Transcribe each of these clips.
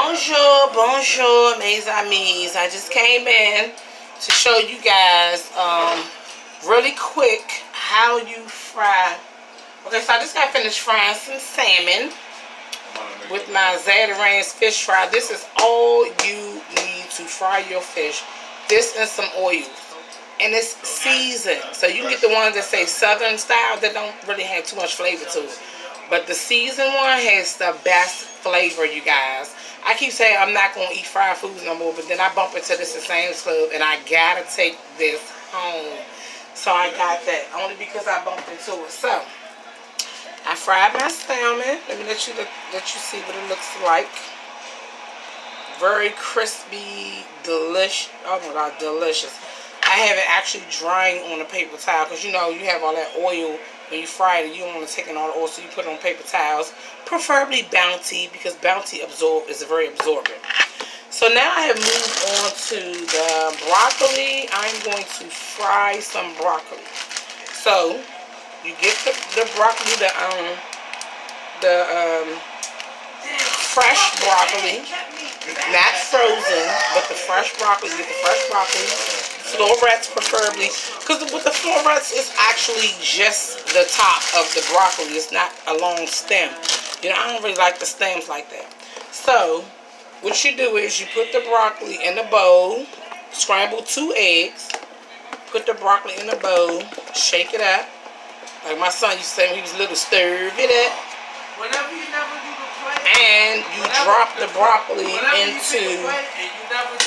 Bonjour, bonjour, mes amis. I just came in to show you guys really quick how you fry. Okay, so I just got finished frying some salmon with my Zatarain's fish fry. This is all you need to fry your fish. This and some oils. And it's seasoned. So you can get the ones that say southern style that don't really have too much flavor to it. But the seasoned one has the best flavor, you guys. I keep saying I'm not going to eat fried foods no more, but then I bump into this at Sam's Club and I gotta take this home. So I got that only because I bumped into it. So I fried my salmon. Let me let you see what it looks like. Very crispy, delicious. Oh my God, delicious. I have it actually drying on a paper towel because you know you have all that oil when you fry it. You don't want to take in all the oil, so you put it on paper towels. Preferably Bounty because Bounty is very absorbent. So now I have moved on to the broccoli. I'm going to fry some broccoli. So you get the broccoli, the fresh broccoli, not frozen, but the fresh broccoli. You get the fresh broccoli. Florets preferably, because with the florets it's actually just the top of the broccoli. It's not a long stem. You know, I don't really like the stems like that. So what you do is you put the broccoli in a bowl, scramble 2 eggs, put the broccoli in a bowl, shake it up. Like my son used to say when he was little, stir it up. Whenever you never do the play, and you drop the broccoli into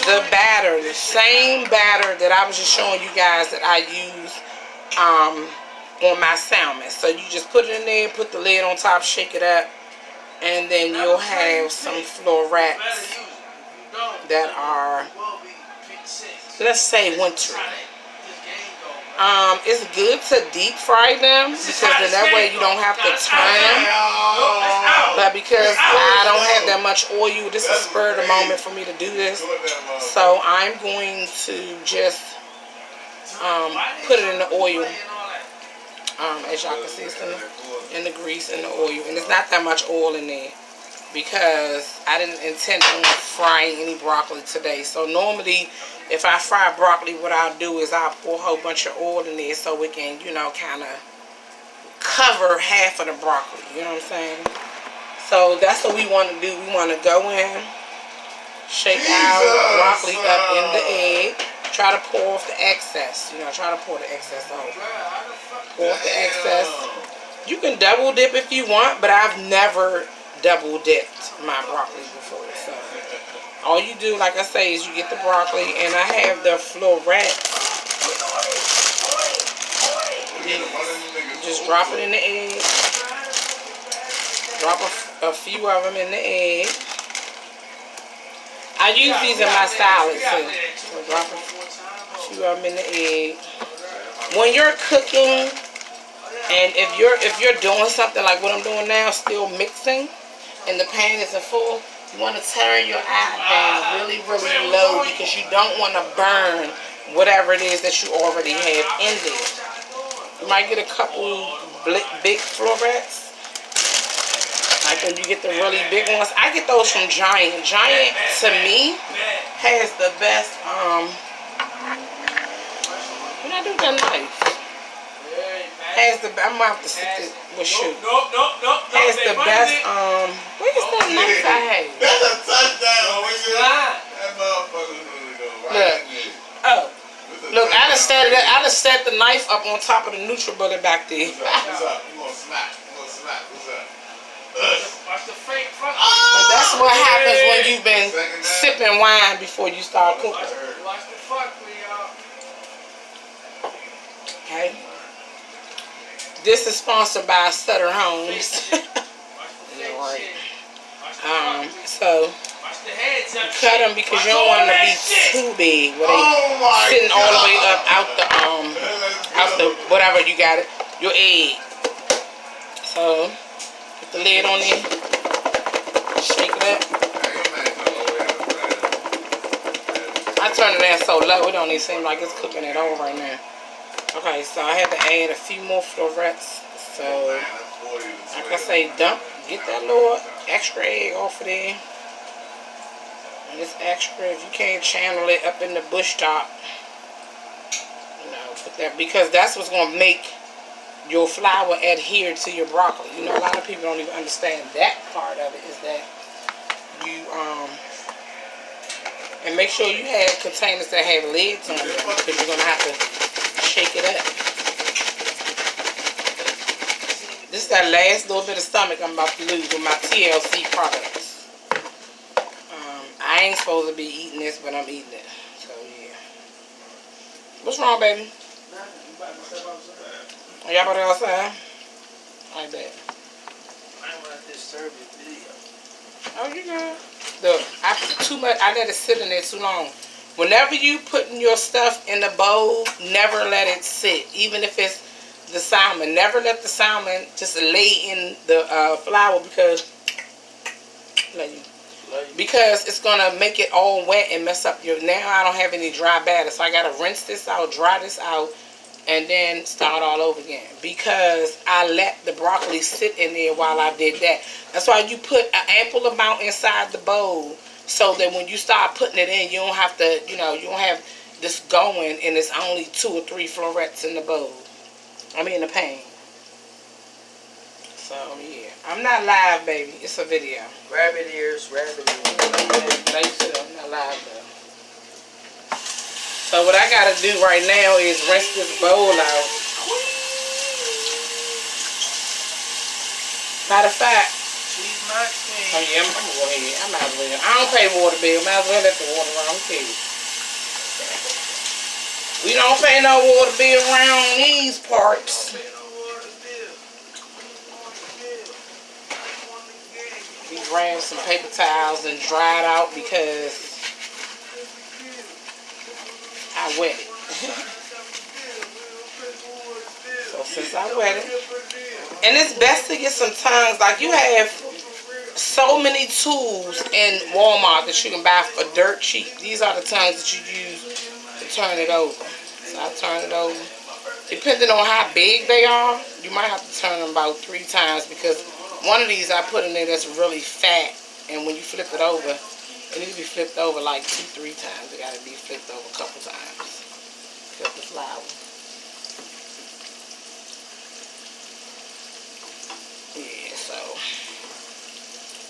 the batter, the same batter that I was just showing you guys that I use on my salmon. So you just put it in there, put the lid on top, shake it up, and then you'll have some florets that are, let's say, wintry. It's good to deep fry them because then that way you don't have to turn them. But because I don't have that much oil, this is spur of the moment for me to do this. So I'm going to just put it in the oil. As y'all can see, it's in the grease and the oil. And there's not that much oil in there because I didn't intend on frying any broccoli today. So normally, if I fry broccoli, what I'll do is I'll pour a whole bunch of oil in there so we can, you know, kind of cover half of the broccoli. You know what I'm saying? So that's what we want to do. We want to go in, shake our broccoli up in the egg, try to pour off the excess. You know, try to pour the excess off. Pour off the excess. You can double dip if you want, but I've never double dipped my broccoli before. So all you do, like I say, is you get the broccoli, and I have the florets. Just drop it in the egg. Drop a few of them in the egg. I use these in my salad too. So drop a few of them in the egg. When you're cooking, and if you're doing something like what I'm doing now, still mixing, and the pan isn't full, you want to turn your eye down really, really low because you don't want to burn whatever it is that you already have in there. You might get a couple big florets. Like when you get the really big ones. I get those from Giant. Giant, to me, has the best, what I do with that knife? Has the, I'm gonna have to stick it with shoot. Has the best, where's that knife I have? That's a touchdown. That motherfucker's really good. Look, I done set the knife up on top of the NutriBullet back there. What's up? You gonna smack? What's up? Watch the fake front. But that's what happens when you've been sipping wine before you start cooking. Watch the fuck, y'all. Okay. This is sponsored by Sutter Homes. So you cut them because you don't want them to be too big. Where they sitting all the way up out the whatever you got it, your egg. So put the lid on there, shake it up. I turn it down so low it don't even seem like it's cooking at all right now. Okay, so I had to add a few more florets. So like I say, get that little extra egg off of there. It's extra. If you can't channel it up in the bush top, you know, put that, because that's what's gonna make your flour adhere to your broccoli. You know, a lot of people don't even understand that part of it, is that you and make sure you have containers that have lids on them, because you're gonna have to shake it up. This is that last little bit of stomach I'm about to lose with my TLC products. I ain't supposed to be eating this, but I'm eating it. So yeah. What's wrong, baby? Are y'all about to go outside? I bet. I don't want to disturb your video. Oh, you good. Look, I put too much. I let it sit in there too long. Whenever you putting your stuff in the bowl, never let it sit. Even if it's the salmon, never let the salmon just lay in the flour, because it's gonna make it all wet and mess up your. Now I don't have any dry batter, so I gotta rinse this out, dry this out, and then start all over again, because I let the broccoli sit in there while I did that. That's why you put an ample amount inside the bowl, so that when you start putting it in, you don't have to, you know, you don't have this going and it's only 2 or 3 florets in the bowl. I mean, in the pan. So yeah, I'm not live, baby. It's a video. Rabbit ears, rabbit ears. Like you said, I'm not live though. So what I gotta do right now is rinse this bowl out. Matter of fact, She's my queen. oh yeah, I'm gonna go ahead. I might as well. I don't pay water bill. Might as well let the water run. Who cares? We don't pay no water bill around these parts. We grabbed some paper towels and dried out because I wet it. So since I wet it, and it's best to get some tongues. Like, you have so many tools in Walmart that you can buy for dirt cheap. These are the tongues that you use to turn it over. So I turn it over. Depending on how big they are, you might have to turn them about 3 times, because one of these I put in there that's really fat, and when you flip it over, it needs to be flipped over like 2-3 times. It got to be flipped over a couple times. Flip the flour. Yeah, so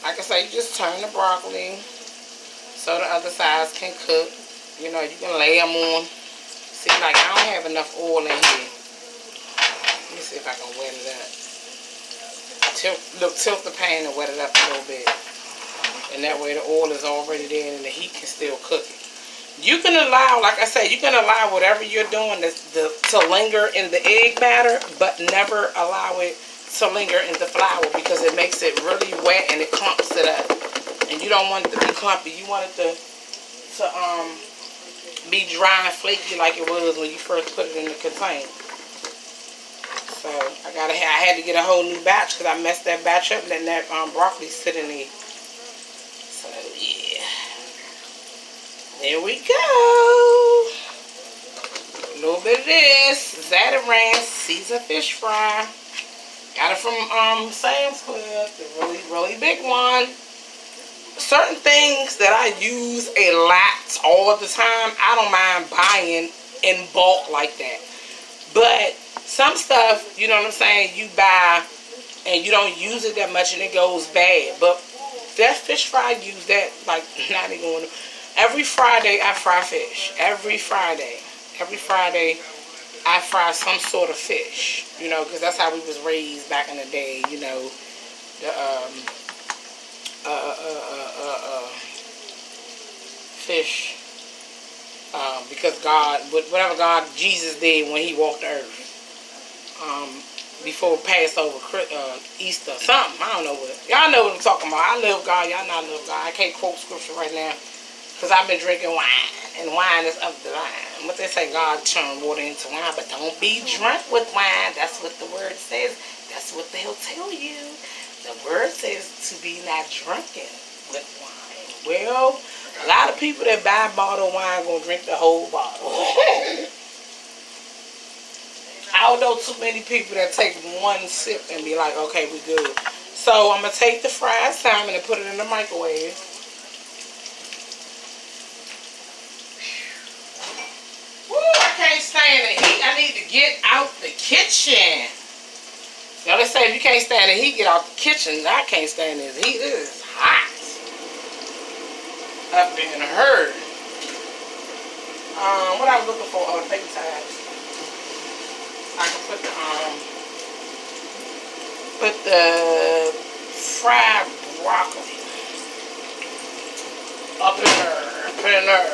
like I say, you just turn the broccoli so the other sides can cook. You know, you can lay them on. See, like, I don't have enough oil in here. Let me see if I can wet it up. Tilt the pan and wet it up a little bit. And that way the oil is already there and the heat can still cook it. You can allow, like I said, you can allow whatever you're doing to linger in the egg batter, but never allow it to linger in the flour, because it makes it really wet and it clumps it up. And you don't want it to be clumpy. You want it to be dry and flaky like it was when you first put it in the container. So I had to get a whole new batch, because I messed that batch up letting that broccoli sit in there. So yeah, there we go. A little bit of this Zatarain's seasoned fish fry. Got it from Sam's Club, the really big one. Certain things that I use a lot all the time, I don't mind buying in bulk like that. But some stuff, you know what I'm saying, you buy and you don't use it that much and it goes bad. But that fish fry, I use that like not even one. Every Friday I fry fish. Every Friday I fry some sort of fish. You know, because that's how we was raised back in the day. You know, the fish, because God, whatever God, Jesus did when he walked the earth, before Passover, Easter, something, I don't know what, y'all know what I'm talking about. I love God, y'all not love God. I can't quote scripture right now, because I've been drinking wine, and wine is of the line. What they say, God turned water into wine, but don't be drunk with wine. That's what the word says. That's what they'll tell you. The word says to be not drunken with wine. Well, a lot of people that buy bottled wine gonna drink the whole bottle. I don't know too many people that take one sip and be like, okay, we good. So I'm gonna take the fried salmon and put it in the microwave. if you can't stand the heat, get out the kitchen. I can't stand this heat. It is hot up in her. What I was looking for on paper towels. I can put the fried broccoli up in her. Put in her.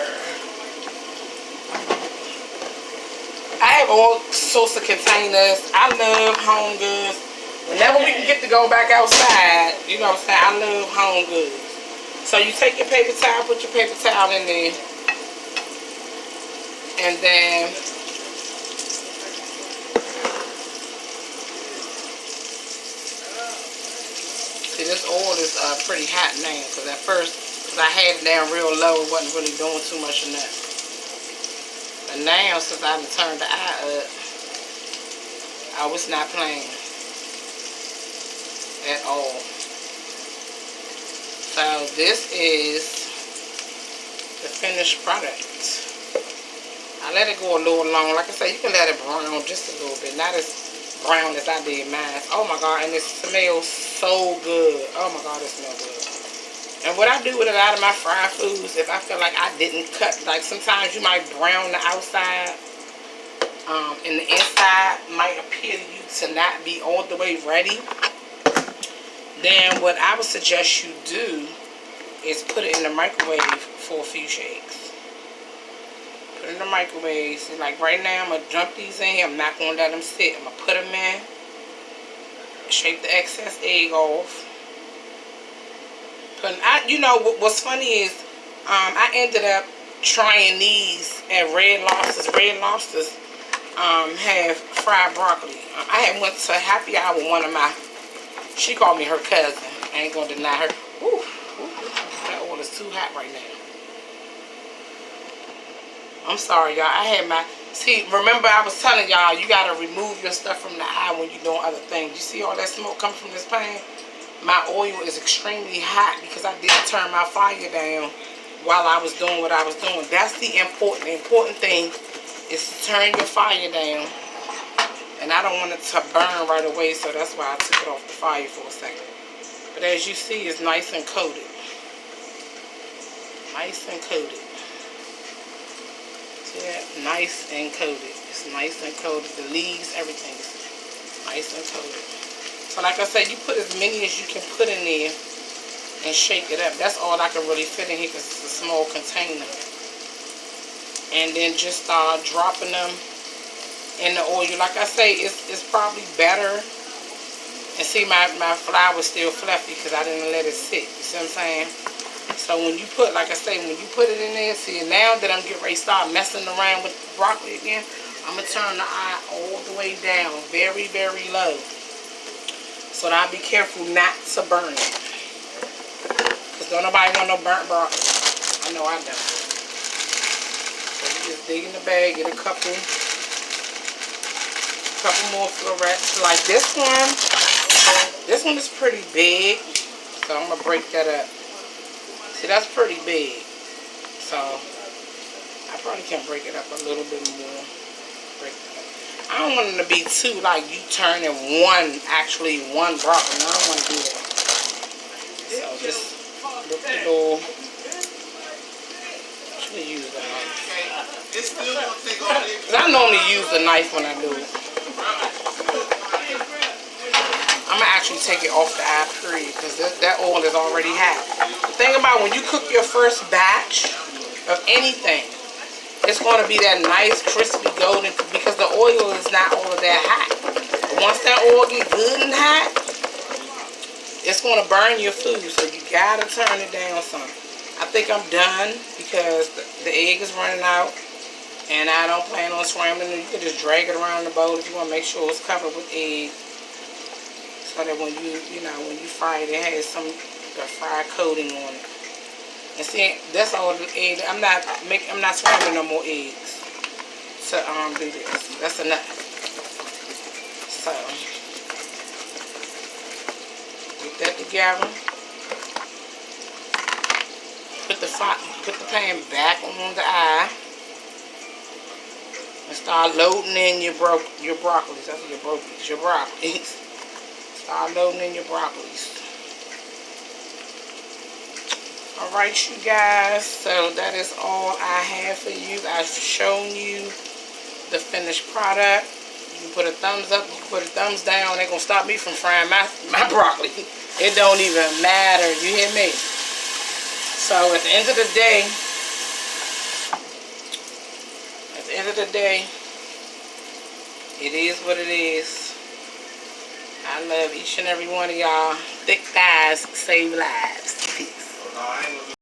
I have all sorts of containers. I love Home Goods. Whenever we can get to go back outside, you know what I'm saying? I love Home Goods. So you take your paper towel, put your paper towel in there, and then see, this oil is pretty hot now, because at first, I had it down real low, it wasn't really doing too much of that. But now, since I've turned the eye up, I was not playing at all. So this is the finished product. I let it go a little long. Like I said, you can let it brown just a little bit. Not as brown as I did mine. Oh my God, and it smells so good. Oh my God, it smells good. And what I do with a lot of my fried foods, if I feel like I didn't cut, like sometimes you might brown the outside, and the inside might appear to you to not be all the way ready, then what I would suggest you do is put it in the microwave for a few shakes. Put it in the microwave. See, like right now, I'm going to dump these in. I'm not going to let them sit. I'm going to put them in. Shake the excess egg off. You know, what's funny is I ended up trying these at Red Lobsters. Red Lobsters have fried broccoli. I had went to a happy hour with one of my, she called me her cousin. I ain't going to deny her. Ooh, that oil is too hot right now. I'm sorry, y'all. I had my, see, remember I was telling y'all, you got to remove your stuff from the eye when you're doing other things. You see all that smoke coming from this pan? My oil is extremely hot because I did turn my fire down while I was doing what I was doing. That's the important thing is to turn your fire down. And I don't want it to burn right away, so that's why I took it off the fire for a second. But as you see, it's nice and coated. Nice and coated. See that? Nice and coated. It's nice and coated. The leaves, everything is nice and coated. So like I said, you put as many as you can put in there and shake it up. That's all I can really fit in here because it's a small container. And then just start dropping them in the oil. Like I say, it's probably better. And see, my flour is still fluffy because I didn't let it sit. You see what I'm saying? So when you put, like I say, when you put it in there, see, now that I'm getting ready to start messing around with the broccoli again, I'm going to turn the eye all the way down, very, very low. So that I'll be careful not to burn it. Because don't nobody want no burnt broccoli. I know I don't. So you just dig in the bag, get a couple more florets. Like this one is pretty big. So I'm going to break that up. See, that's pretty big. So I probably can break it up a little bit more. Break that up. I don't want them to be too, like, you turning one broccoli. I don't want to do that. So just look at the little, should we use a knife? Because I normally use the knife when I do it. I'm going to actually take it off the eye period because that oil is already hot. The thing about when you cook your first batch of anything, it's going to be that nice, crispy, golden, because the oil is not all of that hot. But once that oil gets good and hot, it's going to burn your food, so you got to turn it down some. I think I'm done because the egg is running out, and I don't plan on scrambling it. You can just drag it around the bowl if you want to make sure it's covered with egg, so that when you fry it, it has the fried coating on it. And see, that's all the egg. I'm not scrambling no more eggs to do this. That's enough. So get that together. Put the pan back on the eye and start loading in your broccolis. That's your broccolis. Start loading in your broccolis. Alright, you guys. So that is all I have for you. I've shown you the finished product. You can put a thumbs up, you can put a thumbs down. They're going to stop me from frying my broccoli. It don't even matter. You hear me? So at the end of the day, it is what it is. I love each and every one of y'all. Thick thighs save lives. Peace.